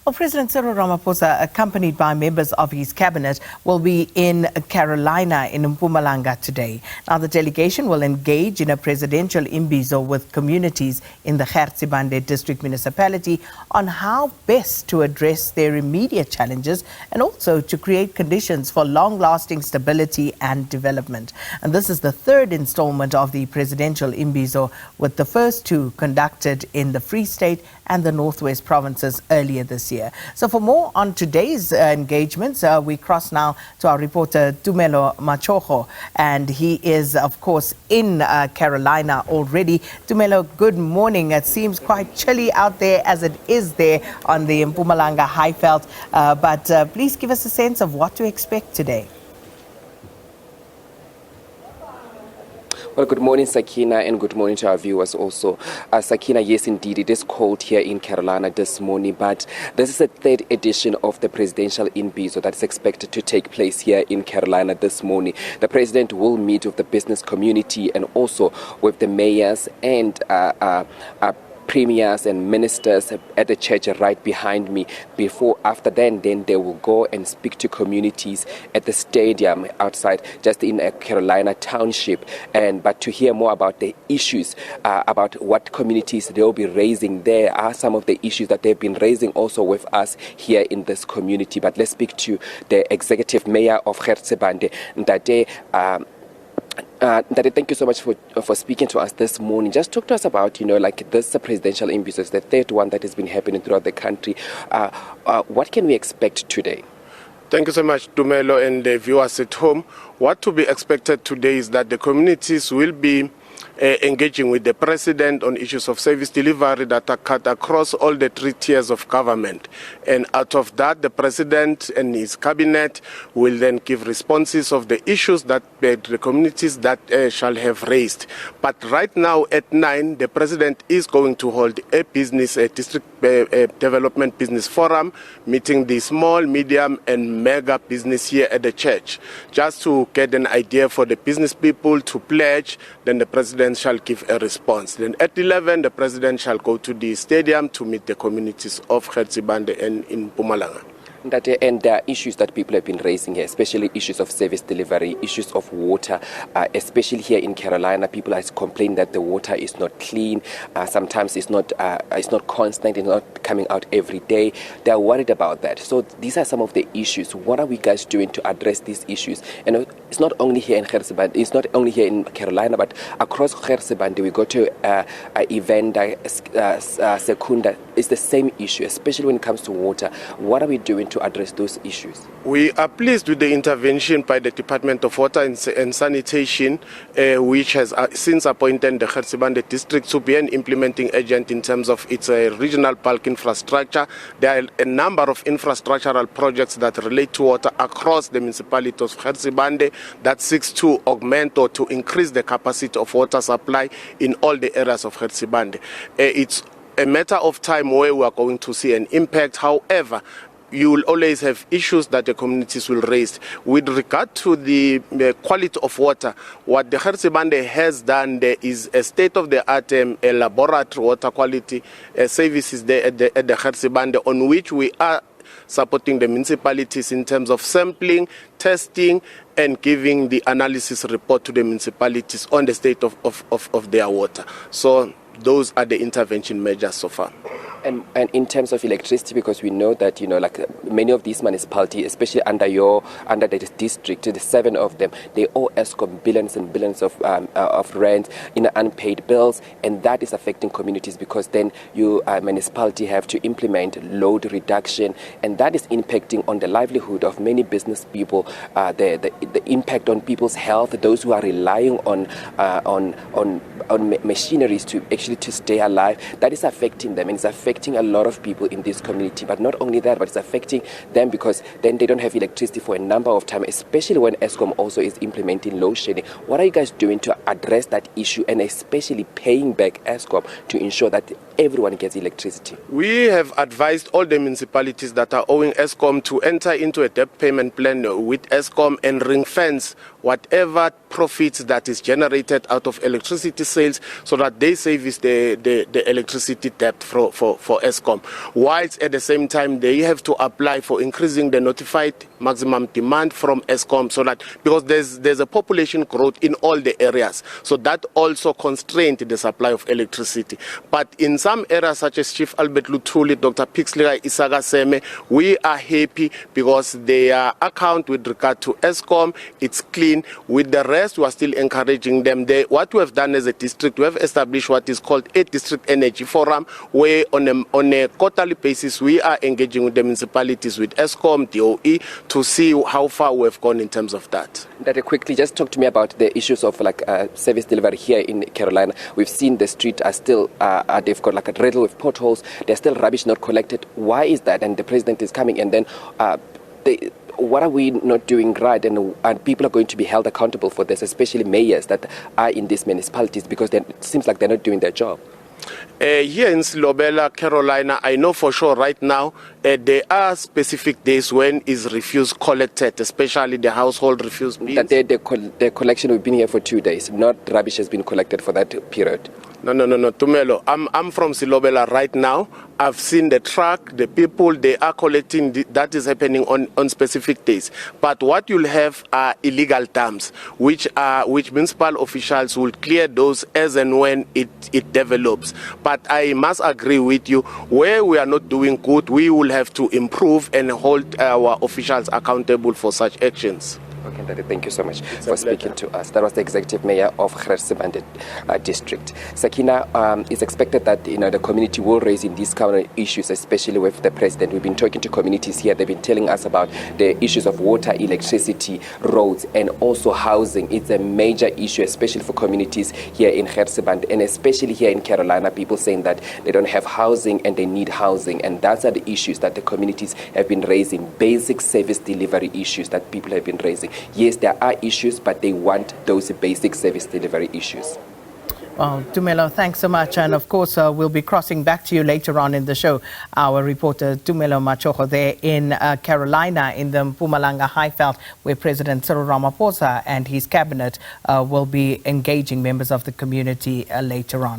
Well, President Cyril Ramaphosa, accompanied by members of his cabinet, will be in Carolina in Mpumalanga today. Now, the delegation will engage in a presidential imbizo with communities in the Gert Sibande District Municipality on how best to address their immediate challenges and also to create conditions for long-lasting stability and development. And this is the third installment of the Presidential Imbizo, with the first two conducted in the Free State and the Northwest provinces earlier this year. So for more on today's engagements, we cross now to our reporter Tumelo Machogo, and he is, of course, in Carolina already. Tumelo, good morning. It seems quite chilly out there as it is there on the Mpumalanga Highveld, but please give us a sense of what to expect today. Well, good morning, Sakina, and good morning to our viewers also. Sakina, yes, indeed, it is cold here in Carolina this morning, but this is the third edition of the Presidential Imbizo that is expected to take place here in Carolina this morning. The president will meet with the business community and also with the mayors and premiers and ministers at the church right behind me. After then they will go and speak to communities at the stadium outside, just in a Carolina township, but to hear more about the issues, about what communities they'll be raising. There are some of the issues that they've been raising also with us here in this community. But let's speak to the executive mayor of Gert Sibande, Ndade, thank you so much for speaking to us this morning. Just talk to us about, this presidential imbizo, the third one that has been happening throughout the country. What can we expect today? Thank you so much, Tumelo, and the viewers at home. What to be expected today is that the communities will be engaging with the president on issues of service delivery that are cut across all the three tiers of government. And out of that, the president and his cabinet will then give responses of the issues that the communities that shall have raised. But right now at 9, the president is going to hold a district development business forum, meeting the small, medium and mega business here at the church, just to get an idea for the business people to pledge. Then the president shall give a response. Then at 11, the president shall go to the stadium to meet the communities of Gert Sibande and in Mpumalanga. And there are issues that people have been raising here, especially issues of service delivery, issues of water, especially here in Carolina. People are complaining that the water is not clean. Sometimes it's not constant, it's not coming out every day. They are worried about that. So these are some of the issues. What are we guys doing to address these issues? And it's not only here in Gert Sibande, it's not only here in Carolina, but across Gert Sibande. We go to event Secunda. It's the same issue, especially when it comes to water. What are we doing to address those issues? We are pleased with the intervention by the Department of Water and Sanitation, which has since appointed the Gert Sibande District to be an implementing agent in terms of its regional bulk infrastructure. There are a number of infrastructural projects that relate to water across the municipality of Gert Sibande that seeks to augment or to increase the capacity of water supply in all the areas of Gert Sibande. It's a matter of time where we are going to see an impact. However, you will always have issues that the communities will raise. With regard to the quality of water, what the Gert Sibande has done, there is a state-of-the-art laboratory water quality services there at the Gert Sibande, on which we are supporting the municipalities in terms of sampling, testing, and giving the analysis report to the municipalities on the state of their water. So those are the intervention measures so far. And in terms of electricity, because we know that many of these municipalities, especially under the district, the 7 of them, they owe Eskom billions and billions of rent in unpaid bills, and that is affecting communities because then you municipality have to implement load reduction, and that is impacting on the livelihood of many business people, the impact on people's health, those who are relying on machineries to stay alive. That is affecting them, and it's affecting a lot of people in this community. But not only that, but it's affecting them because then they don't have electricity for a number of time, especially when Eskom also is implementing load shedding. What are you guys doing to address that issue, and especially paying back Eskom to ensure that everyone gets electricity? We have advised all the municipalities that are owing Eskom to enter into a debt payment plan with Eskom and ring fence whatever profits that is generated out of electricity sales so that they service the electricity debt for Eskom. Whilst at the same time they have to apply for increasing the notified maximum demand from Eskom, so that because there's a population growth in all the areas, so that also constrained the supply of electricity. But in some areas such as Chief Albert Luthuli, Dr. Pixley Isaga Seme, we are happy because their account with regard to Eskom, it's clean. With the rest, we are still encouraging them. What we have done as a district, we have established what is called a district energy forum, where on a quarterly basis we are engaging with the municipalities, with Eskom, DOE, to see how far we have gone in terms of that. Very quickly, just talk to me about the issues of service delivery here in Carolina. We've seen the street are still they've got a riddle with potholes. There's still rubbish not collected. Why is that? And the president is coming, and then what are we not doing right? And people are going to be held accountable for this, especially mayors that are in these municipalities, because it seems like they're not doing their job. Here in Silobela, Carolina, I know for sure right now there are specific days when is refuse collected, especially the household refuse bins. That the collection, we've been here for 2 days, not rubbish has been collected for that period. No, Tumelo, I'm from Silobela right now. I've seen the truck, the people, they are collecting. That is happening on specific days. But what you'll have are illegal dumps, which municipal officials will clear those as and when it develops. But I must agree with you, where we are not doing good, we will have to improve and hold our officials accountable for such actions. Okay, Daddy, thank you so much for speaking to us. That was the Executive Mayor of Gert Sibande District. Sakina, it's expected that the community will raise in these current issues, especially with the president. We've been talking to communities here. They've been telling us about the issues of water, electricity, roads, and also housing. It's a major issue, especially for communities here in Gert Sibande, and especially here in Carolina. People saying that they don't have housing and they need housing, and that's are the issues that the communities have been raising. Basic service delivery issues that people have been raising. Yes, there are issues, but they want those basic service delivery issues. Well, Tumelo, thanks so much. And of course, we'll be crossing back to you later on in the show. Our reporter, Tumelo Machogo, there in Carolina, in the Mpumalanga Highveld, where President Cyril Ramaphosa and his cabinet will be engaging members of the community later on.